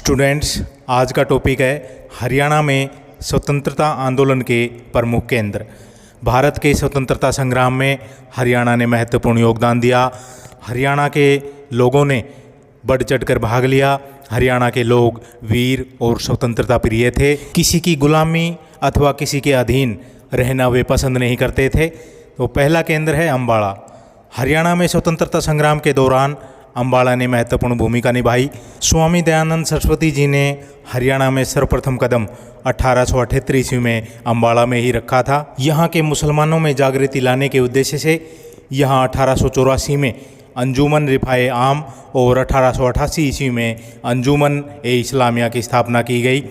Students, आज का topic है हरियाणा में स्वतंत्रता आंदोलन के प्रमुख केंद्र। भारत के स्वतंत्रता संग्राम में हरियाणा ने महत्वपूर्ण योगदान दिया। हरियाणा के लोगों ने बढ़ चढ़कर भाग लिया। हरियाणा के लोग वीर और स्वतंत्रता प्रिय थे। किसी की गुलामी अथवा किसी के अधीन रहना वे पसंद नहीं करते थे। तो पहला केंद्र है अम्बाला। हरियाणा में स्वतंत्रता संग्राम के दौरान अम्बाला ने महत्वपूर्ण भूमिका निभाई। स्वामी दयानंद सरस्वती जी ने हरियाणा में सर्वप्रथम कदम 1878 ईस्वी में अम्बाला में ही रखा था। यहाँ के मुसलमानों में जागृति लाने के उद्देश्य से यहाँ 1884 में अंजुमन रिफाए आम और 1888 ईस्वी में अंजुमन ए इस्लामिया की स्थापना की गई।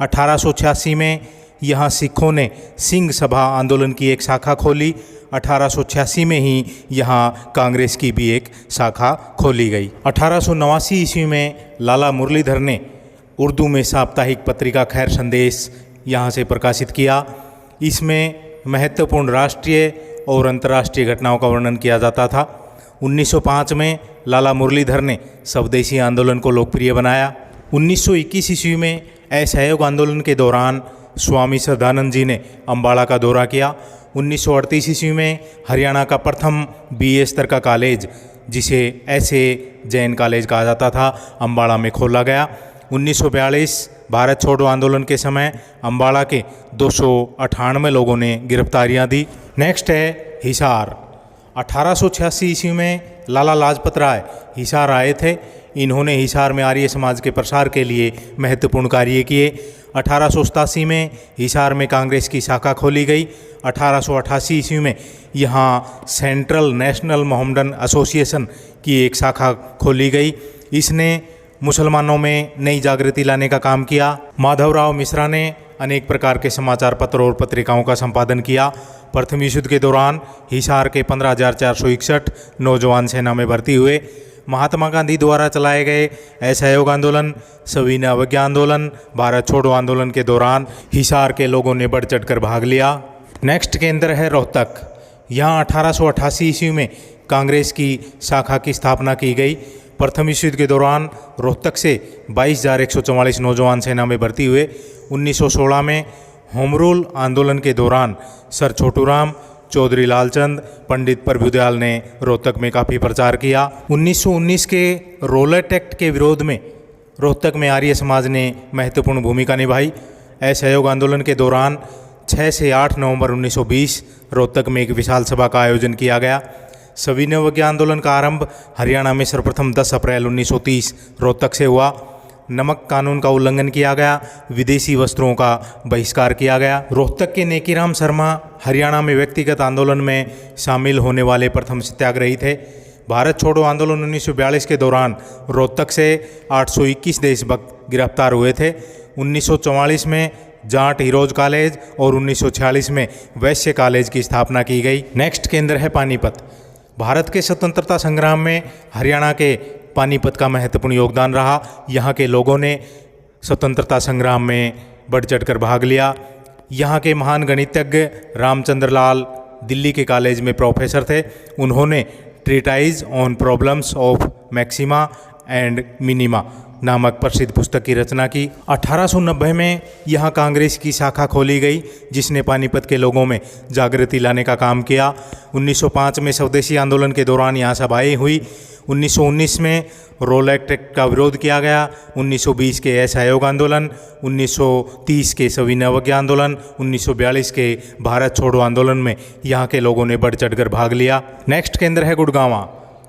1886 में यहाँ सिखों ने सिंह सभा आंदोलन की एक शाखा खोली। 1886 में ही यहाँ कांग्रेस की भी एक शाखा खोली गई। 1889 ईस्वी में लाला मुरलीधर ने उर्दू में साप्ताहिक पत्रिका खैर संदेश यहाँ से प्रकाशित किया। इसमें महत्वपूर्ण राष्ट्रीय और अंतर्राष्ट्रीय घटनाओं का वर्णन किया जाता था। 1905 में लाला मुरलीधर ने स्वदेशी आंदोलन को लोकप्रिय बनाया। 1921 ईस्वी में असहयोग आंदोलन के दौरान स्वामी श्रद्धानंद जी ने अम्बाला का दौरा किया। 1938 ईस्वी में हरियाणा का प्रथम BA स्तर का कॉलेज, जिसे ऐसे जैन कॉलेज कहा जाता था, अम्बाला में खोला गया। 1942 भारत छोड़ो आंदोलन के समय अम्बाला के 298 लोगों ने गिरफ्तारियां दी। नेक्स्ट है हिसार। 1886 ईस्वी में लाला लाजपत राय हिसार आए थे। इन्होंने हिसार में आर्य समाज के प्रसार के लिए महत्वपूर्ण कार्य किए। 1887 में हिसार में कांग्रेस की शाखा खोली गई। 1888 ईस्वी में यहाँ सेंट्रल नेशनल मोहम्मडन एसोसिएशन की एक शाखा खोली गई। इसने मुसलमानों में नई जागृति लाने का काम किया। माधवराव मिश्रा ने अनेक प्रकार के समाचार पत्रों और पत्रिकाओं का संपादन किया। प्रथम विश्व युद्ध के दौरान हिसार के 15,461 नौजवान सेना में भर्ती हुए। महात्मा गांधी द्वारा चलाए गए असहयोग आंदोलन, सविनय अवज्ञा आंदोलन, भारत छोड़ो आंदोलन के दौरान हिसार के लोगों ने बढ़ चढ़कर भाग लिया। नेक्स्ट केंद्र है रोहतक। यहाँ 1888 ईस्वी में कांग्रेस की शाखा की स्थापना की गई। प्रथम विश्व युद्ध के दौरान रोहतक से 22,144 नौजवान सेना में भर्ती हुए। 1916 में होम रूल आंदोलन के दौरान सर छोटूराम, चौधरी लालचंद, पंडित प्रभुदयाल ने रोहतक में काफ़ी प्रचार किया। 1919 के रोलेट एक्ट के विरोध में रोहतक में आर्य समाज ने महत्वपूर्ण भूमिका निभाई। असहयोग आंदोलन के दौरान 6 से 8 नवंबर 1920 रोहतक में एक विशाल सभा का आयोजन किया गया। सविनय अवज्ञा आंदोलन का आरंभ हरियाणा में सर्वप्रथम 10 अप्रैल 1930 रोहतक से हुआ। नमक कानून का उल्लंघन किया गया। विदेशी वस्त्रों का बहिष्कार किया गया। रोहतक के नेकीराम शर्मा हरियाणा में व्यक्तिगत आंदोलन में शामिल होने वाले प्रथम सत्याग्रही थे। भारत छोड़ो आंदोलन 1942 के दौरान रोहतक से 821 देशभक्त गिरफ्तार हुए थे। 1944 में जाट हीरोज कॉलेज और 1946 में वैश्य कॉलेज की स्थापना की गई। नेक्स्ट केंद्र है पानीपत। भारत के स्वतंत्रता संग्राम में हरियाणा के पानीपत का महत्वपूर्ण योगदान रहा। यहाँ के लोगों ने स्वतंत्रता संग्राम में बढ़ चढ़कर भाग लिया। यहाँ के महान गणितज्ञ रामचंद्र लाल दिल्ली के कॉलेज में प्रोफेसर थे। उन्होंने treatise on problems of maxima and minima नामक प्रसिद्ध पुस्तक की रचना की। 1890 में यहाँ कांग्रेस की शाखा खोली गई, जिसने पानीपत के लोगों में जागृति लाने का काम किया। 1905 में स्वदेशी आंदोलन के दौरान यहाँ सभाएं हुई। 1919 में रोलेट एक्ट का विरोध किया गया। 1920 के असहयोग आंदोलन, 1930 के सविनय अवज्ञा आंदोलन, 1942 के भारत छोड़ो आंदोलन में यहाँ के लोगों ने बढ़ चढ़कर भाग लिया। नेक्स्ट केंद्र है गुड़गांवा।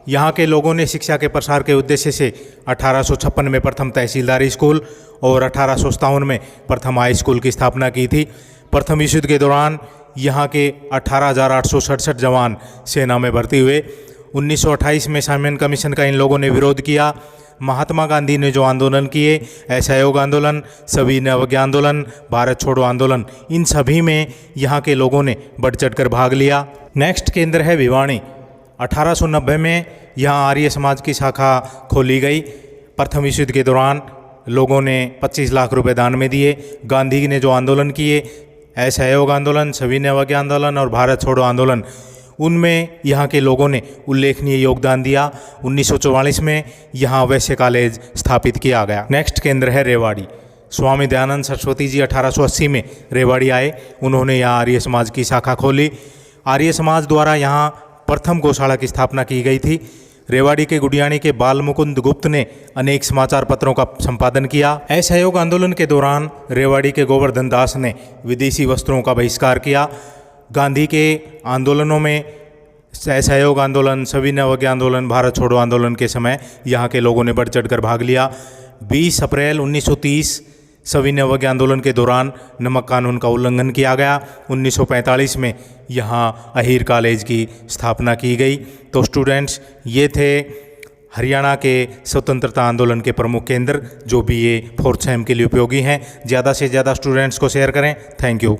यहाँ के लोगों ने शिक्षा के प्रसार के उद्देश्य से 1856 में प्रथम तहसीलदारी स्कूल और 1857 में प्रथम हाई स्कूल की स्थापना की थी। प्रथम विश्व युद्ध के दौरान यहाँ के 18,867 जवान सेना में भर्ती हुए। 1928 में साइमन कमीशन का इन लोगों ने विरोध किया। महात्मा गांधी ने जो आंदोलन किए, असहयोग आंदोलन, सविनय अवज्ञा आंदोलन, भारत छोड़ो आंदोलन, इन सभी में यहाँ के लोगों ने बढ़ चढ़कर भाग लिया। नेक्स्ट केंद्र है भिवानी। 1890 में यहाँ आर्य समाज की शाखा खोली गई। प्रथम विश्व युद्ध के दौरान लोगों ने 25 लाख रुपए दान में दिए। गांधी ने जो आंदोलन किए, असहयोग आंदोलन, सविनय अवज्ञा आंदोलन और भारत छोड़ो आंदोलन, उनमें यहाँ के लोगों ने उल्लेखनीय योगदान दिया। 1944 में यहाँ वैश्य कॉलेज स्थापित किया गया। नेक्स्ट केंद्र है रेवाड़ी। स्वामी दयानंद सरस्वती जी 1880 में रेवाड़ी आए। उन्होंने यहाँ आर्य समाज की शाखा खोली। आर्य समाज द्वारा यहाँ प्रथम गौशाला की स्थापना की गई थी। रेवाड़ी के गुडियानी के बाल मुकुंद गुप्त ने अनेक समाचार पत्रों का संपादन किया। असहयोग आंदोलन के दौरान रेवाड़ी के गोवर्धन दास ने विदेशी वस्त्रों का बहिष्कार किया। गांधी के आंदोलनों में असहयोग आंदोलन, सविनय अवज्ञा आंदोलन, भारत छोड़ो आंदोलन के समय यहाँ के लोगों ने बढ़ चढ़कर भाग लिया। 20 अप्रैल 1930 सविनय अवज्ञा आंदोलन के दौरान नमक कानून का उल्लंघन किया गया। 1945 में यहाँ अहीर कॉलेज की स्थापना की गई। तो स्टूडेंट्स, ये थे हरियाणा के स्वतंत्रता आंदोलन के प्रमुख केंद्र, जो भी ये 4th सेम के लिए उपयोगी हैं। ज़्यादा से ज़्यादा स्टूडेंट्स को शेयर करें। Thank you.